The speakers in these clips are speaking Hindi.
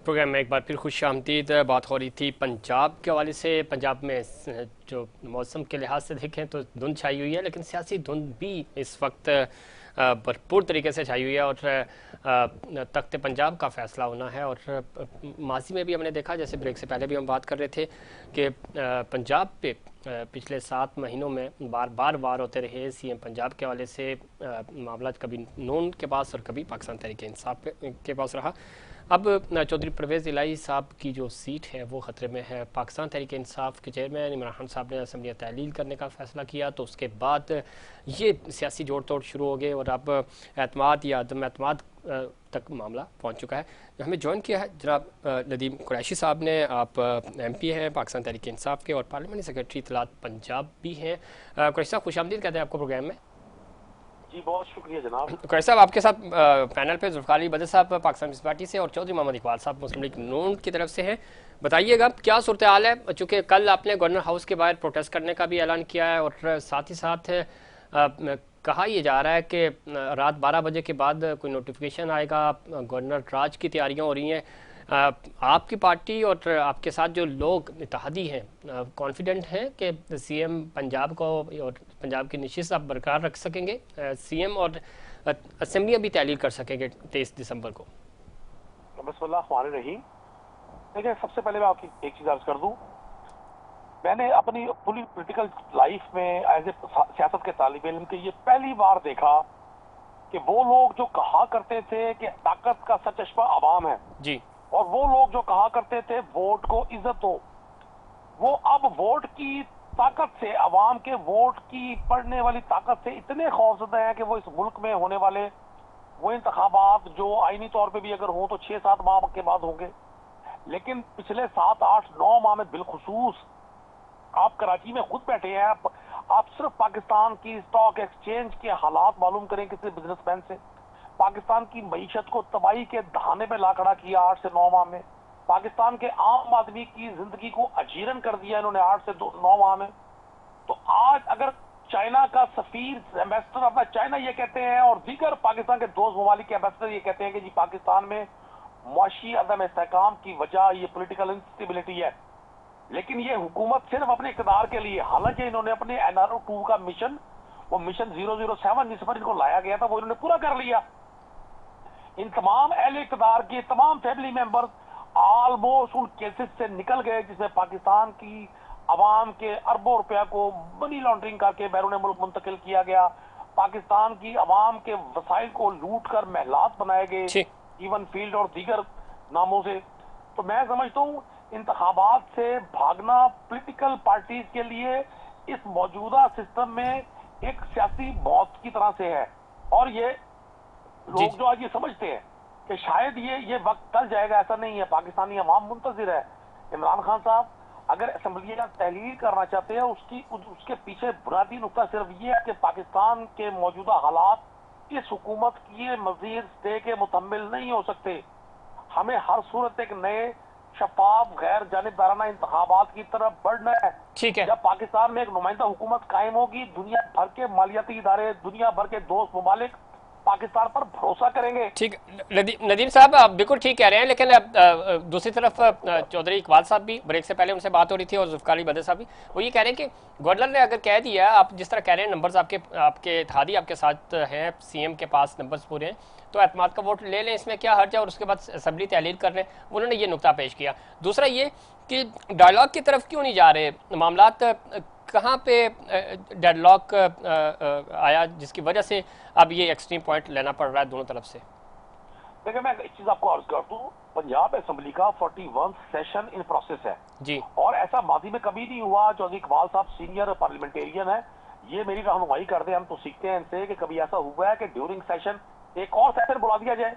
प्रोग्राम में एक बार फिर खुश आमदीद। बात हो रही थी पंजाब के हवाले से। पंजाब में जो मौसम के लिहाज से देखें तो धुंध छाई हुई है, लेकिन सियासी धुंध भी इस वक्त भरपूर तरीके से छाई हुई है और तख्त पंजाब का फैसला होना है। और माजी में भी हमने देखा, जैसे ब्रेक से पहले भी हम बात कर रहे थे, कि पंजाब पे पिछले 7 महीनों में बार बार वार होते रहे सीएम पंजाब के हवाले से। मामला कभी नून के पास और कभी पाकिस्तान तहरीक इंसाफ के पास रहा। अब चौधरी परवेज़ इलाही साहब की जो सीट है वो ख़तरे में है। पाकिस्तान तहरीक इंसाफ के चेयरमैन इमरान खान साहब ने असम्बली तहलील करने का फ़ैसला किया, तो उसके बाद ये सियासी जोड़ तोड़ शुरू हो गए और अब एतमाद या अदम एतमाद तक मामला पहुंच चुका है। हमें ज्वाइन किया है जनाब नदीम कुरैशी साहब ने। आप MP हैं पाकिस्तान तहरीक इंसाफ के और पार्लियामेंट्री सेक्रेटरी इत्तलात पंजाब भी हैं। कुरैशी साहब खुशामदीद कहते हैं आपको प्रोग्राम में। जी बहुत शुक्रिया जनाब। कुरैशी साहब, आपके साथ पैनल पे जुल्फ़िकार अली बदर साहब पाकिस्तान पीपल्स पार्टी से और चौधरी मोहम्मद इकबाल साहब मुस्लिम लीग नून की तरफ से हैं। बताइएगा क्या सूरत हाल है, चूँकि कल आपने गवर्नर हाउस के बाहर प्रोटेस्ट करने का भी ऐलान किया है और साथ ही साथ कहा यह जा रहा है कि रात 12 बजे के बाद कोई नोटिफिकेशन आएगा। गवर्नर राज की तैयारियां हो रही हैं। आपकी पार्टी और आपके साथ जो लोग इत्तेहादी हैं कॉन्फिडेंट हैं कि सीएम पंजाब को और पंजाब की नशिस्त आप बरकरार रख सकेंगे, सीएम और असेंबलियां भी तहलील कर सकेंगे 23 दिसंबर को? रही देखिए, सबसे पहले मैं आपकी एक चीज अर्ज कर दूं। मैंने अपनी पूरी पॉलिटिकल लाइफ में एज ए सियासत के तालिब इल्म के ये पहली बार देखा कि वो लोग जो कहा करते थे कि ताकत का सरचश्मा अवाम है जी, और वो लोग जो कहा करते थे वोट को इज्जत दो, वो अब वोट की ताकत से, अवाम के वोट की पड़ने वाली ताकत से इतने खौफजदा हैं कि वो इस मुल्क में होने वाले वो इंतखाबात जो आईनी तौर पे भी अगर हो तो 6-7 माह के बाद होंगे, लेकिन पिछले 7-8-9 माह में बिलखुसूस आप कराची में खुद बैठे हैं। आप सिर्फ पाकिस्तान की स्टॉक एक्सचेंज के हालात मालूम करें किसी बिजनेसमैन से। पाकिस्तान की मईशत को तबाही के दहाने पे ला खड़ा किया 8 से 9 माह में। पाकिस्तान के आम आदमी की जिंदगी को अजीरन कर दिया इन्होंने 8 से 9 माह में। तो आज अगर चाइना का सफीर एम्बेसडर अपना चाइना ये कहते हैं और दीगर पाकिस्तान के दोस्त ममालिक के एम्बेसडर ये कहते हैं कि जी पाकिस्तान में मुआशी अदम इस्तेहकाम की वजह ये पोलिटिकल इंस्टेबिलिटी है, लेकिन ये हुकूमत सिर्फ अपने इक़्तिदार के लिए, हालांकि इन्होंने अपने NRO-2 का मिशन, वो मिशन 007 जिस पर इनको लाया गया था वो इन्होंने पूरा कर लिया। इन तमाम अहले इक़्तिदार के तमाम फैमिली मेंबर्स ऑलमोस्ट उन केसेस से निकल गए जिसमें पाकिस्तान की अवाम के अरबों रुपया को मनी लॉन्ड्रिंग करके बैरून मुल्क मुंतकिल किया गया। पाकिस्तान की अवाम के वसाइल को लूट कर महलात बनाए गए, इवन फील्ड और दीगर नामों से। तो मैं समझता हूँ इंतखाबात से भागना पॉलिटिकल पार्टीज के लिए इस मौजूदा सिस्टम में एक सियासी मौत की तरह से है। और ये लोग जो आज ये समझते हैं कि शायद ये वक्त टल जाएगा, ऐसा नहीं है। पाकिस्तानी अवाम मुंतजिर है। इमरान खान साहब अगर असेंबली का तहलील करना चाहते हैं उसके पीछे बुनियादी नुकता सिर्फ ये है कि पाकिस्तान के मौजूदा हालात इस हुकूमत की मजीद स्टे के मुकम्मिल नहीं हो सकते। हमें हर सूरत एक नए शफाफ गैर जानिबदाराना इंतखाबात की तरफ बढ़ना है। ठीक है। जब पाकिस्तान में एक नुमाइंदा हुकूमत कायम होगी, दुनिया भर के मालियाती इदारे, दुनिया भर के दोस्त ममालिक पाकिस्तान पर भरोसा करेंगे। ठीक, नदीम साहब आप बिल्कुल ठीक कह रहे हैं, लेकिन अब दूसरी तरफ चौधरी इकबाल साहब भी, ब्रेक से पहले उनसे बात हो रही थी, और जुल्फ़िकार अली बदर साहब भी, वो ये कह रहे हैं कि गवर्नर ने अगर कह दिया, आप जिस तरह कह रहे हैं नंबर्स आपके इत्तेहादी आपके साथ हैं, सीएम के पास नंबर्स पूरे हैं, तो एतमाद का वोट ले लें, इसमें क्या हर्ज है, और उसके बाद असेंबली तहलील कर लें। उन्होंने ये नुकता पेश किया। दूसरा ये कि डायलॉग की तरफ क्यों नहीं जा रहे, मामलात कहाँ पे डेडलॉक आया जिसकी वजह से अब ये एक्सट्रीम पॉइंट लेना पड़ रहा है दोनों तरफ से? देखिए, मैं एक चीज आपको अर्ज कर दूं, पंजाब असेंबली का 41 सेशन इन प्रोसेस है जी, और ऐसा माजी में कभी नहीं हुआ। चौधरी इकबाल साहब सीनियर पार्लियामेंटेरियन है, ये मेरी रहनुमाई कर दे, हम तो सीखते हैं इनसे कि कभी ऐसा हुआ है कि ड्यूरिंग सेशन एक और सेशन बुला दिया जाए।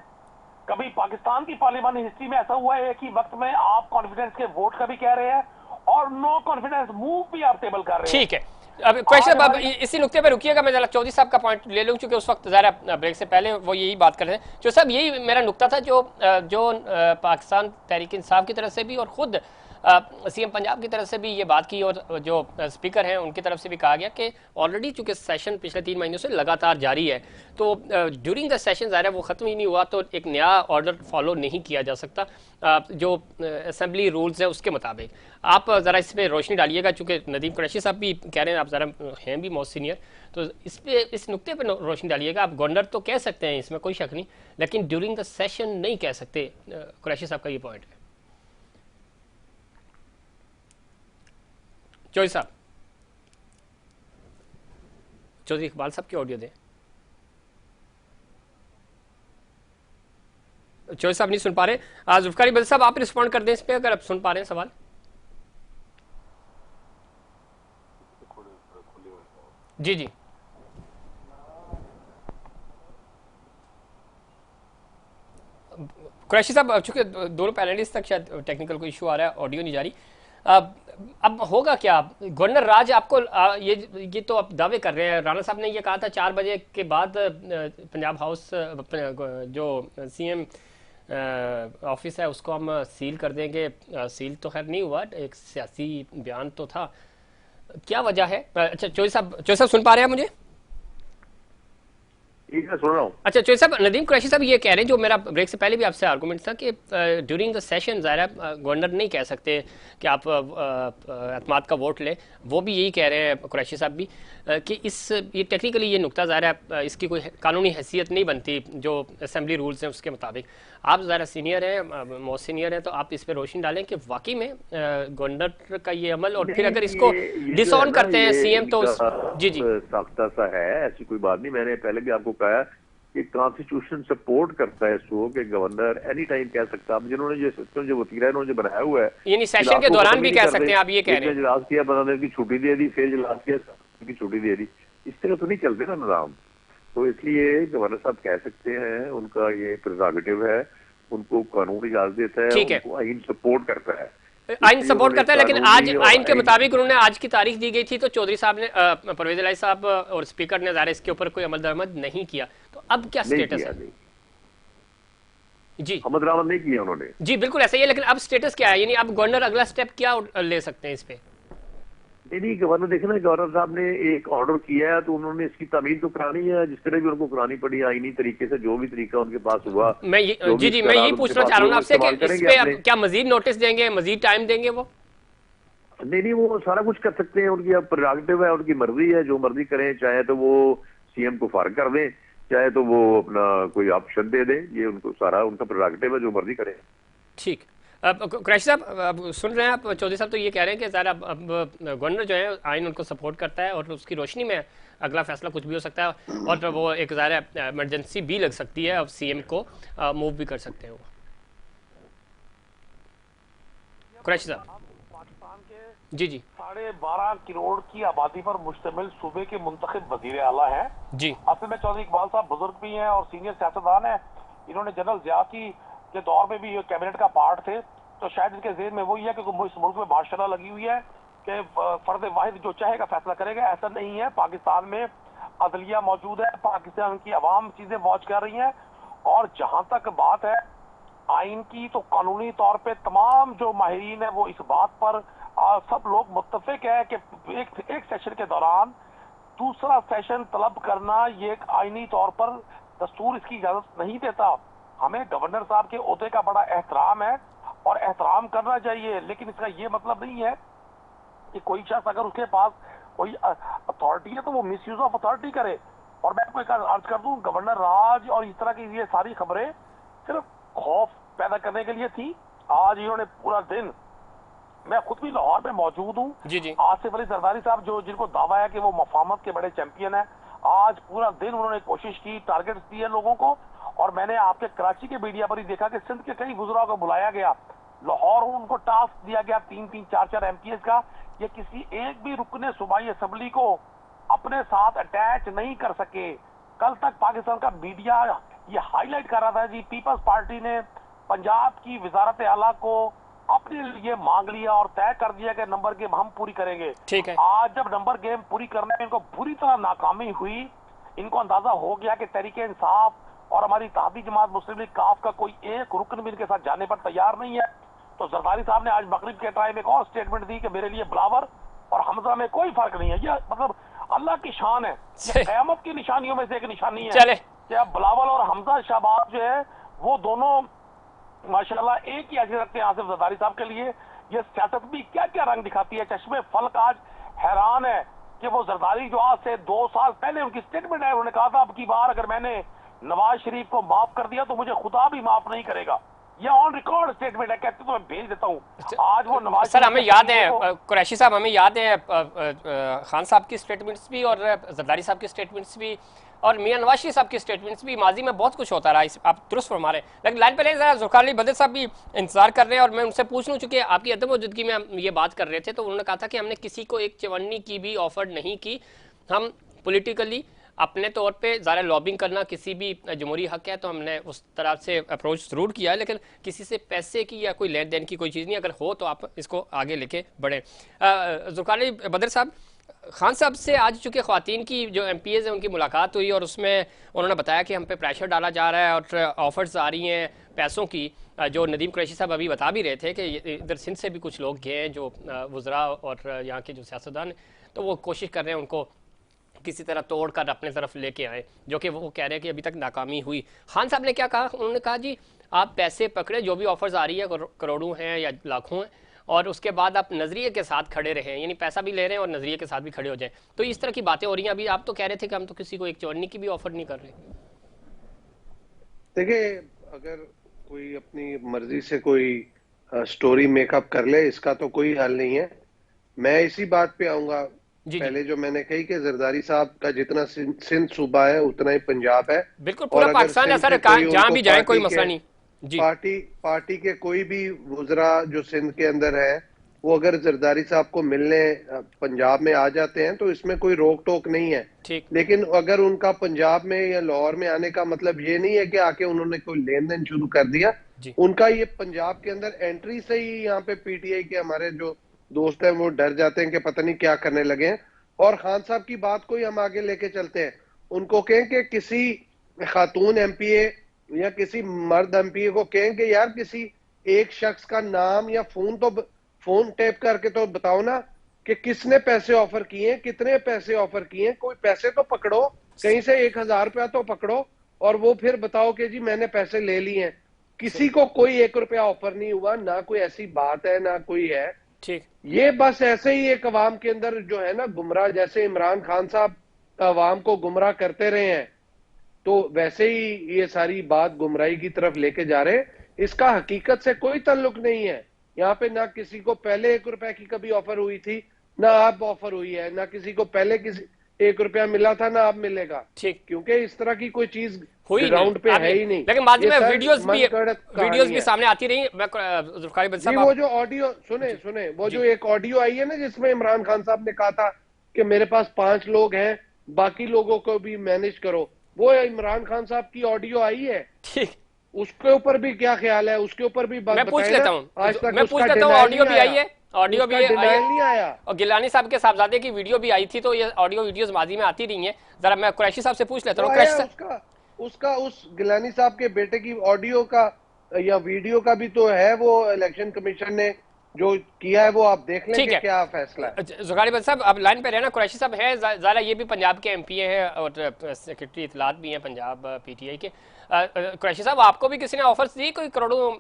कभी पाकिस्तान की पार्लियामानी हिस्ट्री में ऐसा हुआ है कि वक्त में आप कॉन्फिडेंस के वोट का भी कह रहे हैं और नो कॉन्फिडेंस मूव भी आप टेबल कर रहे हैं। ठीक है। अब क्वेश्चन, अब इसी नुक्ते पे रुकिएगा, मैं जरा चौधरी साहब का पॉइंट ले लूँ, क्योंकि उस वक्त ज़रा ब्रेक से पहले वो यही बात कर रहे थे। जो साहब, यही मेरा नुक्ता था जो पाकिस्तान तहरीक इंसाफ की तरफ से भी और ख़ुद सीएम पंजाब की तरफ से भी ये बात की और जो स्पीकर हैं उनकी तरफ से भी कहा गया कि ऑलरेडी चूंकि सेशन पिछले 3 महीनों से लगातार जारी है, तो ड्यूरिंग द सेशन ज़ाहिर है वो ख़त्म ही नहीं हुआ, तो एक नया ऑर्डर फॉलो नहीं किया जा सकता जो असेंबली रूल्स है उसके मुताबिक। आप ज़रा इस पर रोशनी डालिएगा, चूंकि नदीम कुरैशी साहब भी कह रहे हैं, आप ज़रा हैं भी मोस्ट सीनियर, तो इस पे इस नुक्ते पर रोशनी डालिएगा। आप गवर्नर तो कह सकते हैं, इसमें कोई शक नहीं, लेकिन ड्यूरिंग द सेशन नहीं कह सकते। कुरैशी साहब का ये पॉइंट है। चौधरी साहब, चौधरी इकबाल साहब की ऑडियो दें। चौधरी साहब नहीं सुन पा रहे। जुल्फिकार बल साहब आप रिस्पॉन्ड कर दें इस पे, अगर आप सुन पा रहे हैं सवाल। जी जी कुरैशी साहब, चूंकि दोनों पैनलिस्ट तक शायद टेक्निकल कोई इशू आ रहा है, ऑडियो नहीं जा रही। अब होगा क्या? गवर्नर राज आपको ये तो आप दावे कर रहे हैं, राणा साहब ने ये कहा था 4 बजे के बाद पंजाब हाउस जो सीएम ऑफिस है उसको हम सील कर देंगे। सील तो खैर नहीं हुआ, एक सियासी बयान तो था। क्या वजह है? अच्छा चौधरी साहब सुन पा रहे हैं मुझे? ठीक है, सुन रहा हूँ। अच्छा चौधरी साहब, नदीम कुरैशी साहब ये कह रहे हैं, जो मेरा ब्रेक से पहले भी आपसे आर्गूमेंट था, कि ड्यूरिंग द सेशन ज़ाहिर है गवर्नर नहीं कह सकते कि आप एतमाद का वोट लें। वो भी यही कह रहे हैं कुरैशी साहब भी कि ये टेक्निकली ये नुक्ता ज़ाहिर है इसकी कोई कानूनी हैसियत नहीं बनती जो असेंबली रूल्स हैं उसके मुताबिक। आप ज़रा सीनियर हैं, मोस्ट सीनियर हैं, तो आप इस पर रोशनी डालें कि वाकई में गवर्नर का ये अमल, और फिर अगर इसको डिसऑन करते हैं सीएम तो जी जी साख्ता सा है, ऐसी कोई बात नहीं। मैंने पहले भी आपको कहा कि कॉन्स्टिट्यूशन सपोर्ट करता है इसको कि गवर्नर एनी टाइम कह सकता है। जिन्होंने ये सिस्टम जो वतीरा है उन्होंने बनाया हुआ है, यानी सेशन के दौरान भी कह सकते हैं, आप ये कह रहे हैं। इजलास किया, बंदा की छुट्टी दे दी, फिर इजलास किया, की छुट्टी दे दी। इस तरह तो नहीं चलते ना निजाम। तो इसलिए गवर्नर साहब कह सकते हैं, उनका ये प्रेरोगेटिव है, उनको कानून इजाजत देता है, उनको आइन सपोर्ट करता है। आइन सपोर्ट करता है, लेकिन आज आइन के मुताबिक उन्होंने आज की तारीख दी गई थी, तो चौधरी साहब ने, परवेज इलाही साहब और स्पीकर ने ज़ाहिर इसके ऊपर कोई अमल दरामद नहीं किया। तो अब क्या स्टेटस है? जी अहमद रावत नहीं किया उन्होंने। जी बिल्कुल ऐसा ही है, लेकिन अब स्टेटस क्या है? यानी अब गवर्नर अगला स्टेप क्या ले सकते हैं इस पे? नहीं, गवर्नर देखे ना, गवर्नर साहब ने एक ऑर्डर किया है तो उन्होंने इसकी तामील तो करानी है, जिस तरह भी उनको करानी पड़ी आईनी तरीके से, जो भी तरीका उनके पास हुआ। मैं यही पूछना चाह रहा हूँ आपसे कि इस पे अब क्या मजीद नोटिस देंगे, मजीद टाइम देंगे वो? नहीं, वो सारा कुछ कर सकते हैं, उनकी अब प्रेरोगेटिव है, उनकी मर्जी है, जो मर्जी करें। चाहे तो वो सीएम को फारिग कर दें, चाहे तो वो अपना कोई ऑप्शन दे दें, ये उनको सारा उनका प्रेरोगेटिव है, जो मर्जी करें। ठीक। अब कुरैशी साहब, अब सुन रहे हैं आप, चौधरी साहब तो ये कह रहे हैं कि ज़रा अब गवर्नर जो है आइन उनको सपोर्ट करता है और उसकी रोशनी में अगला फैसला कुछ भी हो सकता है, और वो एक ज़ाहिर इमरजेंसी भी लग सकती है, अब सीएम को मूव भी कर सकते हैं वो। कुरैशी साहब पाकिस्तान के जी जी 12.5 करोड़ की आबादी पर मुश्तमिल सूबे के मुंतखब वजीर आला हैं जी। असल में चौधरी इकबाल साहब बुजुर्ग भी हैं और सीनियर सियासतदान हैं। इन्होंने जनरल ज़िया के दौर में भी ये कैबिनेट का पार्ट थे, तो शायद इनके ज़हन में वही है कि इस मुल्क में बादशाह लगी हुई है कि फर्द वाहिद जो चाहेगा फैसला करेगा। ऐसा नहीं है, पाकिस्तान में अदलिया मौजूद है, पाकिस्तान की अवाम चीजें वॉच कर रही है। और जहां तक बात है आइन की, तो कानूनी तौर पे तमाम जो माहिरीन है वो इस बात पर सब लोग मुत्तफिक है कि एक सेशन के दौरान दूसरा सेशन तलब करना ये एक आईनी तौर पर दस्तूर इसकी इजाजत नहीं देता। हमें गवर्नर साहब के ओहदे का बड़ा एहतराम है और एहतराम करना चाहिए, लेकिन इसका ये मतलब नहीं है कि कोई शख्स अगर उसके पास कोई अथॉरिटी है तो वो मिस यूज ऑफ अथॉरिटी करे। और मैं आपको एक अर्ज कर दूं, गवर्नर राज और इस तरह की ये सारी खबरें सिर्फ खौफ पैदा करने के लिए थी। आज इन्होंने पूरा दिन, मैं खुद भी लाहौर में मौजूद हूँ, आसिफ अली जरदारी साहब जो जिनको दावा है कि वो मफामत के बड़े चैंपियन है, आज पूरा दिन उन्होंने कोशिश की, टारगेट्स दिए लोगों को। और मैंने आपके कराची के मीडिया पर ही देखा कि सिंध के कई गुजराओं को बुलाया गया, लाहौर उनको टास्क दिया गया 3-3, 4-4 एमपीएस का, ये किसी एक भी रुकने सूबाई असेंबली को अपने साथ अटैच नहीं कर सके। कल तक पाकिस्तान का मीडिया ये हाईलाइट कर रहा था जी पीपल्स पार्टी ने पंजाब की वजारत आला को अपने लिए मांग लिया और तय कर दिया कि नंबर गेम हम पूरी करेंगे। ठीक है। आज जब नंबर गेम पूरी करने में इनको बुरी तरह नाकामी हुई, इनको अंदाजा हो गया कि तहरीक इंसाफ और हमारी तहदी जमात मुस्लिम लीग काफ का कोई एक रुकन भी इनके साथ जाने पर तैयार नहीं है। तो जरदारी साहब ने आज मगरिब के टाइम एक और स्टेटमेंट दी कि मेरे लिए बिलावल और हमजा में कोई फर्क नहीं है। ये मतलब अल्लाह की शान है, ये क़यामत की निशानियों में से एक निशानी है चले कि अब बिलावल और हमजा शहबाज जो है वो दोनों माशाल्लाह एक ही हैसियत रखते हैं आसिफ जरदारी साहब के लिए। ये सियासत भी क्या क्या रंग दिखाती है। चश्मे फल्क आज हैरान है कि वो जरदारी जो आज से 2 साल पहले उनकी स्टेटमेंट है, उन्होंने कहा था अब की बार अगर मैंने नवाज शरीफ को माफ कर दिया तो मुझे खुदा भी माफ नहीं करेगा। ये ऑन रिकॉर्ड स्टेटमेंट है, कहते तो मैं भेज देता हूँ। आज वो नवाज सर हमें याद है कुरैशी साहब, हमें याद है खान साहब की स्टेटमेंट्स भी और जरदारी साहब की स्टेटमेंट्स भी और मियां नवाज शरीफ साहब की स्टेटमेंट्स भी, माजी में बहुत कुछ होता रहा, आप दुरुस्त फरमा रहे हैं। लेकिन लाइन पे जरा जुल्फ़िकार अली बदर साहब भी इंतजार कर रहे हैं और मैं उनसे पूछ लूँ, चूंकि आपकी अदम मौजूदगी में हम ये बात कर रहे थे तो उन्होंने कहा था कि हमने किसी को एक चवन्नी की भी ऑफर नहीं की। हम पॉलिटिकली अपने तौर पे ज़रा लॉबिंग करना किसी भी जमहूरी हक है तो हमने उस तरह से अप्रोच ज़रूर किया है, लेकिन किसी से पैसे की या कोई लेन देन की कोई चीज़ नहीं। अगर हो तो आप इसको आगे लेके बढ़े। जुल्फ़िकार अली बदर साहब, खान साहब से आज चूँकि ख़वातीन की जो MPAs हैं उनकी मुलाकात हुई और उसमें उन्होंने बताया कि हम पे प्रेशर डाला जा रहा है और ऑफर्स आ रही हैं पैसों की, जो नदीम कुरैशी साहब अभी बता भी रहे थे कि इधर सिंध से भी कुछ लोग गए हैं जो वज़रा और यहाँ के जो सियासतदान, तो वो कोशिश कर रहे हैं उनको किसी तरह तोड़ कर अपने तरफ लेके आए, जो कि वो कह रहे हैं कि अभी तक नाकामी हुई। खान साहब ने क्या कहा, उन्होंने कहा जी आप पैसे पकड़े, जो भी ऑफर्स आ रही है करोड़ों हैं या लाखों हैं, और उसके बाद आप नजरिए के साथ खड़े रहें, यानी पैसा भी ले रहे हैं और नजरिए के साथ भी खड़े हो जाएं। तो इस तरह की बातें हो रही हैं। अभी आप तो कह रहे थे कि हम तो किसी को एक चवन्नी की भी ऑफर नहीं कर रहे। देखिए, अगर कोई अपनी मर्जी से कोई स्टोरी मेकअप कर ले, इसका तो कोई हल नहीं है। मैं इसी बात पे आऊंगा, पहले जो मैंने कही कि जरदारी साहब का जितना सिंध सूबा है उतना ही पंजाब है। बिल्कुल पूरा पाकिस्तान है सर, जहां भी जाए कोई मसला नहीं जी। पार्टी के कोई भी वुजरा जो सिंध के अंदर है वो अगर जरदारी साहब को मिलने पंजाब में आ जाते हैं तो इसमें कोई रोक टोक नहीं है। लेकिन अगर उनका पंजाब में या लाहौर में आने का मतलब ये नहीं है कि आके उन्होंने कोई लेन देन शुरू कर दिया। उनका ये पंजाब के अंदर एंट्री से ही यहाँ पे PTI के हमारे जो दोस्त हैं वो डर जाते हैं कि पता नहीं क्या करने लगे हैं। और खान साहब की बात को ही हम आगे लेके चलते हैं, उनको कहें कि किसी खातून MPA या किसी मर्द MPA को कहें कि यार किसी एक शख्स का नाम या फोन टैप करके तो बताओ ना कि किसने पैसे ऑफर किए, कितने पैसे ऑफर किए। कोई पैसे तो पकड़ो, कहीं से 1000 रुपया तो पकड़ो और वो फिर बताओ कि जी मैंने पैसे ले लिए हैं। किसी को कोई 1 रुपया ऑफर नहीं हुआ, ना कोई ऐसी बात है ना कोई है। ठीक, ये बस ऐसे ही एक अवाम के अंदर जो है ना गुमराह, जैसे इमरान खान साहब अवाम को गुमराह करते रहे हैं तो वैसे ही ये सारी बात गुमराही की तरफ लेके जा रहे हैं। इसका हकीकत से कोई ताल्लुक नहीं है। यहाँ पे ना किसी को पहले 1 रुपया की कभी ऑफर हुई थी, ना अब ऑफर हुई है, ना किसी को पहले किसी 1 रुपया मिला था ना अब मिलेगा। ठीक, क्योंकि इस तरह की कोई चीज हुई ग्राउंड पे है ही नहीं। लेकिन बाद में वीडियोस भी सामने आती रही। वो जो ऑडियो सुने वो जो एक ऑडियो आई है ना जिसमें इमरान खान साहब ने कहा था कि मेरे पास 5 लोग हैं, बाकी लोगों को भी मैनेज करो, वो इमरान खान साहब की ऑडियो आई है। ठीक, उसके ऊपर भी क्या ख्याल है, उसके ऊपर भी मैं पूछ लेता हूँ। आज तक मैं पूछ लेता हूँ, ऑडियो भी आई है, ऑडियो भी नहीं आया और गिलानी साहब के साहबजादे की वीडियो भी आई थी, तो ये ऑडियो वीडियोस माजी में आती रही हैं। जरा मैं कुरैशी साहब से पूछ लेता हूँ। उसका उस गिलानी साहब के बेटे की ऑडियो का या वीडियो का भी तो है, वो इलेक्शन कमीशन ने जो किया है वो आप देख लें कि क्या फैसला है। जुल्फ़िकार साहब अब लाइन पे रहना, कुरैशी साहब है ज़रा, ये भी पंजाब के MPA हैं और सेक्रेटरी इत्तलात भी हैं पंजाब PTI के। कुरैशी साहब, आपको भी किसी ने ऑफर्स दी, कोई करोड़ों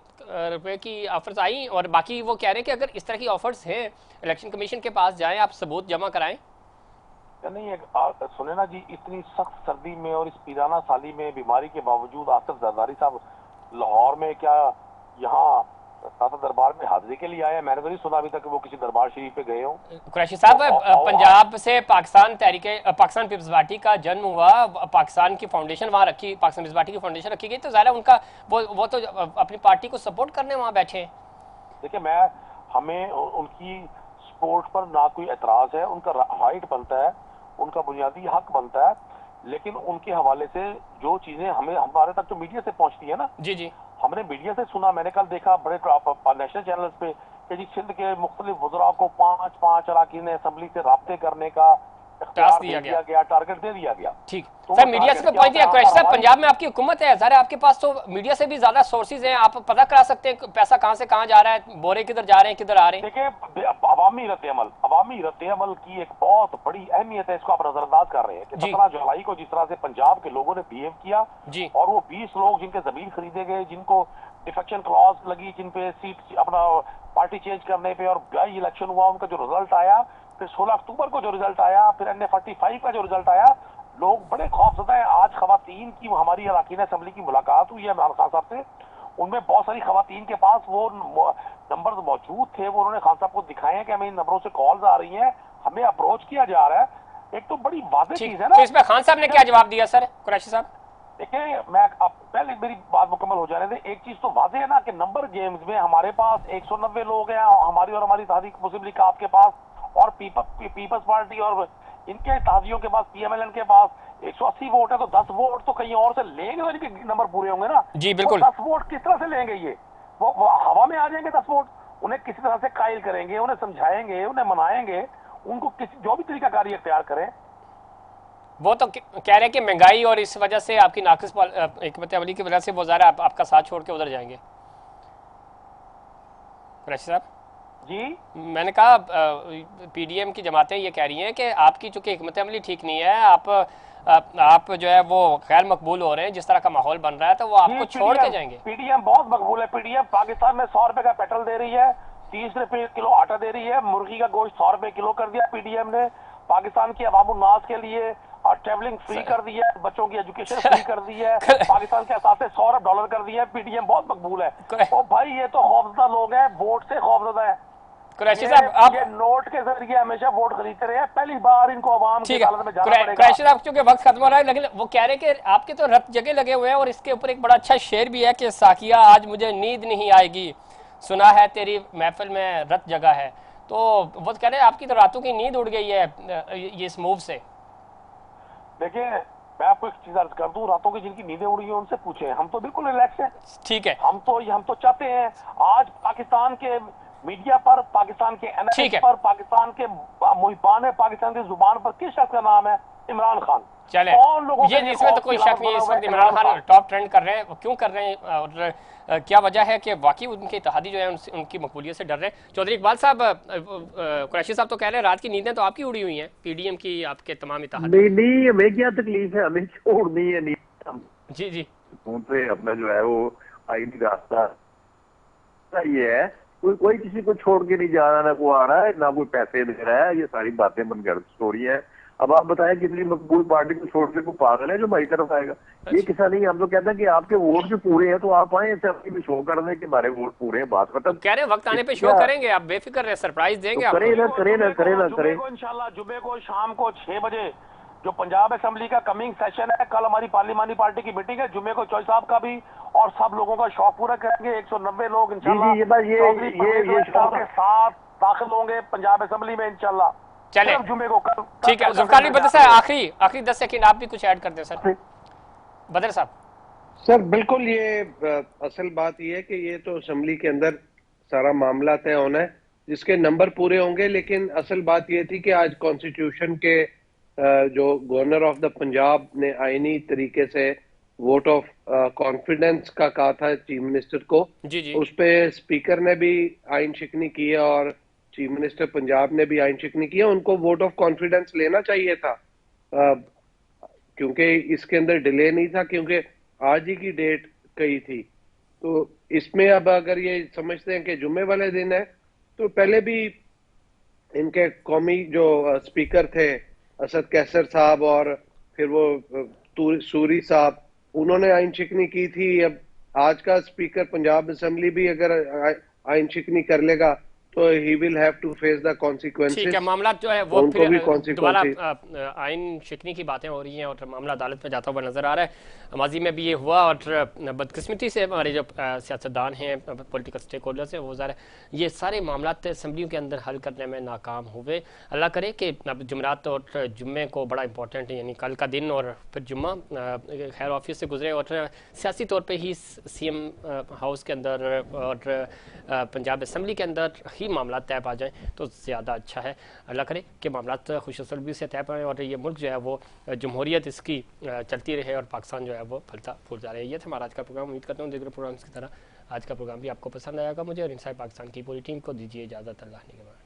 रुपए की ऑफर्स आई और बाकी वो कह रहे हैं कि अगर इस तरह की ऑफर्स हैं इलेक्शन कमीशन के पास जाएं, आप सबूत जमा कराएं? नहीं, सुने ना जी, इतनी सख्त सर्दी में और इस पीराना साली में बीमारी के बावजूद आसिफ जरदारी साहब लाहौर में क्या यहाँ सादा दरबार में हाजिरी के लिए आया? मैंने तो नहीं सुना अभी तक कि वो किसी दरबार शरीफ पे गए हों। कुरैशी साहब, पंजाब से पाकिस्तान पीपल्स पार्टी का जन्म हुआ, पाकिस्तान की फाउंडेशन वहाँ रखी, पाकिस्तान पीपल्स पार्टी की फाउंडेशन रखी गई, तो ज़रा उनका वो तो अपनी पार्टी को सपोर्ट करने वहाँ बैठे हैं। देखिए, हमें उनकी सपोर्ट पर ना कोई एतराज है, उनका राइट बनता है, उनका बुनियादी हक बनता है, लेकिन उनके हवाले से जो चीजें हमारे तक तो मीडिया से पहुंचती है ना, जी हमने मीडिया से सुना, मैंने कल देखा बड़े नेशनल चैनल्स पे कि जी सिंध के मुख्तलिफ वज़रा को 5 अरकान असेंबली से राब्ते करने का टास्क दिया गया, टारगेट दे दिया गया। ठीक तो सर, मीडिया से पॉइंट दिया कुरैशी साहब, पंजाब में आपकी हुकूमत है, ज़रा आपके पास तो मीडिया से भी ज्यादा सोर्सेज हैं, आप पता करा सकते हैं पैसा कहाँ से कहाँ जा रहा है, बोरे किधर जा रहे हैं, किधर आ रहे हैं। देखिए, अवामी रद्द-ए-अमल की एक बहुत बड़ी अहमियत है, इसको आप नजरअंदाज कर रहे हैं कि 17 जुलाई को जिस तरह से पंजाब के लोगों ने बिहेव किया जी, और वो 20 लोग जिनके जमीन खरीदे गए, जिनको डिफेक्शन क्लॉज लगी, जिन पे सीट अपना पार्टी चेंज करने पे, और बाई इलेक्शन हुआ, उनका जो रिजल्ट आया, फिर 16 अक्टूबर को जो रिजल्ट आया, फिर NA-45 का जो रिजल्ट आया, लोग बड़े खौफजदा हैं। आज खवातीन की हमारी अरकान असेंबली की मुलाकात हुई है इमरान खान साहब से, उनमें बहुत सारी खवातीन के पास वो नंबर मौजूद थे, वो उन्होंने खान साहब को दिखाए हैं कि हमें इन नंबरों से कॉल्स आ रही हैं, हमें अप्रोच किया जा रहा है। एक तो बड़ी वाज़ेह चीज है ना। तो इसमें खान साहब ने क्या जवाब दिया सर, कुरैशी साहब? देखिए, मैं अब पहले मेरी बात मुकम्मल हो जाने दे। एक चीज तो वाज़ेह है ना कि नंबर गेम्स में हमारे पास 190 लोग हैं, हमारी और हमारी तहरीक मुस्लिम लीग आपके पास, और पीपल्स पार्टी और इनके तहदियों के पास, PMLN के पास 180 वोट है, तो 10 वोट तो कहीं और से लेंगे तो इनके नंबर पूरे होंगे ना। जी बिल्कुल। 10 वोट किस तरह से लेंगे ये? वो हवा में आ जाएंगे 10 वोट? उन्हें किसी तरह से कायल करेंगे, उन्हें समझाएंगे, उन्हें मनाएंगे, उनको किसी जो भी तरीकाकारी इख्तियार करें। वो तो कह रहे हैं कि महंगाई और इस वजह से आपकी नाकिस हिकमत अमली की वजह से वो ज़रा आपका साथ छोड़ के उधर जाएंगे। कुरैशी साहब जी, मैंने कहा PDM की जमातें ये कह रही हैं कि आपकी चूंकि हिकमत अमली ठीक नहीं है, आप जो है वो गैर मकबूल हो रहे हैं, जिस तरह का माहौल बन रहा है, तो वो आपको छोड़ के जाएंगे। PDM बहुत मकबूल है। PDM पाकिस्तान में 100 रुपए का पेट्रोल दे रही है, 30 रुपए किलो आटा दे रही है, मुर्गी का गोश्त 100 रुपए किलो कर दिया PDM ने, पाकिस्तान की अवामुन्नास के लिए और ट्रेवलिंग फ्री कर दी है, बच्चों की एजुकेशन फ्री कर दी है, पाकिस्तान के असासे $100 अरब कर दिया है। PDM बहुत मकबूल है। ओ भाई, ये तो खौफजदा लोग हैं, वोट से खौफजदा है। कुरैशी साहब आप ये नोट के जरिए हमेशा वोट खरीदते रहे हैं, पहली बार इनको अवाम की अदालत में जाना पड़ेगा। कुरैशी साहब क्योंकि वक्त खत्म हो रहा है, लेकिन वो कह रहे हैं कि आपके तो रत जगह लगे हुए हैं, और इसके ऊपर एक बड़ा अच्छा शेर भी है कि साकिया आज मुझे नींद नहीं आएगी, सुना है तेरी महफिल में रत जगह है। तो वो कह रहे हैं आपकी तो रातों की नींद उड़ गई है ये इस मूव से। देखिए, मैं आपको एक चीज अर्ज कर दूं, रातों की जिनकी नींदें उड़ी हैं उनसे पूछें, हम तो बिल्कुल रिलैक्स हैं। ठीक है, हम तो चाहते हैं आज पाकिस्तान के मीडिया पर, पाकिस्तान के एनालिस्ट पर, पाकिस्तान के मुहिबान पाकिस्तान की जुबान पर किस शख्स का नाम है? इमरान खान। चले ये इसमें तो कोई शक नहीं है, इस वक्त इमरान खान टॉप ट्रेंड कर रहे हैं। क्यों कर रहे हैं और क्या वजह है कि वाकई उनके इत्तेहादी जो है उनकी मकबूलियत से डर रहे हैं? चौधरी इकबाल साहब, कुरैशी साहब तो कह रहे हैं रात की नींदें तो आपकी उड़ी हुई हैं, PDM की आपके तमाम इत्तेहादी। नहीं, हमें क्या तकलीफ है, हमें छोड़नी है नींद। जी जी, पे अपना जो है वो आईनी रास्ता ये है, कोई किसी को छोड़ के नहीं जा रहा, ना कोई आ रहा है, ना कोई पैसे दे रहा है, ये सारी बातें बनकर स्टोरी है। अब आप बताएं कितनी मकबूल पार्टी को छोड़ के कोई पागल है जो हमारी तरफ आएगा? ये किसा नहीं। हम तो कहते हैं कि आपके वोट जो पूरे हैं तो आप आए भी शो कर दें कि हमारे वोट पूरे हैं, बात खत्म। कह रहे हैं वक्त आने पे शो करेंगे, आप बेफिक्र रहे, सरप्राइज देंगे तो करें ना करें। इंशाल्लाह जुमे को शाम को 6 बजे जो पंजाब असेंबली का कमिंग सेशन है, कल हमारी पार्लिमानी पार्टी की मीटिंग है, जुमे को चौधरी साहब का भी और सब लोगों का शौक पूरा करेंगे। 190 लोग इंशाल्लाह ये के साथ दाखिल होंगे पंजाब असेंबली में इंशाल्लाह। चले जुमे को ठीक है। जुल्फकार बदर साहब, आखिरी 10 सेकंड आप भी कुछ ऐड कर दें सर। बदर साहब। सर बिल्कुल, ये असल बात ये है कि ये तो असेंबली के अंदर सारा मामला तय होना है, जिसके नंबर पूरे होंगे। लेकिन असल बात ये थी कि आज कॉन्स्टिट्यूशन के जो गवर्नर ऑफ द पंजाब ने आईनी तरीके से वोट ऑफ कॉन्फिडेंस का कहा था चीफ मिनिस्टर को, जी। उस पे स्पीकर ने भी आइन शिकनी की है और चीफ मिनिस्टर पंजाब ने भी आइन शिकनी की है। उनको वोट ऑफ कॉन्फिडेंस लेना चाहिए था, क्योंकि इसके अंदर डिले नहीं था, क्योंकि आज ही की डेट कही थी। तो इसमें अब अगर ये समझते हैं कि जुम्मे वाले दिन है, तो पहले भी इनके कौमी जो स्पीकर थे असद कैसर साहब और फिर वो सूरी साहब, उन्होंने आइन शिकनी की थी। अब आज का स्पीकर पंजाब असेंबली भी अगर आइन शिकनी कर लेगा तो ही will have to face the consequences. ठीक है, मामला जो है वो फिर दोबारा आइन शिकनी की बातें हो रही हैं और मामला अदालत में जाता हुआ नजर आ रहा है। माजी में भी ये हुआ और बदकिस्मती से हमारे जो सियासतदान हैं, पॉलिटिकल स्टेक होल्डर्स हैं, वो ज़रा ये सारे मामला असम्बलियों के अंदर हल करने में नाकाम हुए। अल्लाह करे कि जुमरात और जुम्मे को बड़ा इंपॉर्टेंट है, यानी कल का दिन और फिर जुम्मा खैर ऑफिस से गुजरे और सियासी तौर पर ही CM हाउस के अंदर और पंजाब असम्बली के अंदर ही जल्दी मामला तय पा जाएँ तो ज़्यादा अच्छा है। अल्लाह करे कि मामला खुशसलबी से तय पाएँ और ये मुल्क जो है वो जमहूरियत इसकी चलती रहे और पाकिस्तान जो है वो फलता फूलता रहे। ये था हमारा आज का प्रोग्राम। उम्मीद करता हूँ दीगर प्रोग्राम्स की तरह आज का प्रोग्राम भी आपको पसंद आएगा। मुझे और इनसाइड पाकिस्तान की पूरी टीम को दीजिए इजाज़त। अल्लाह ने के बाद।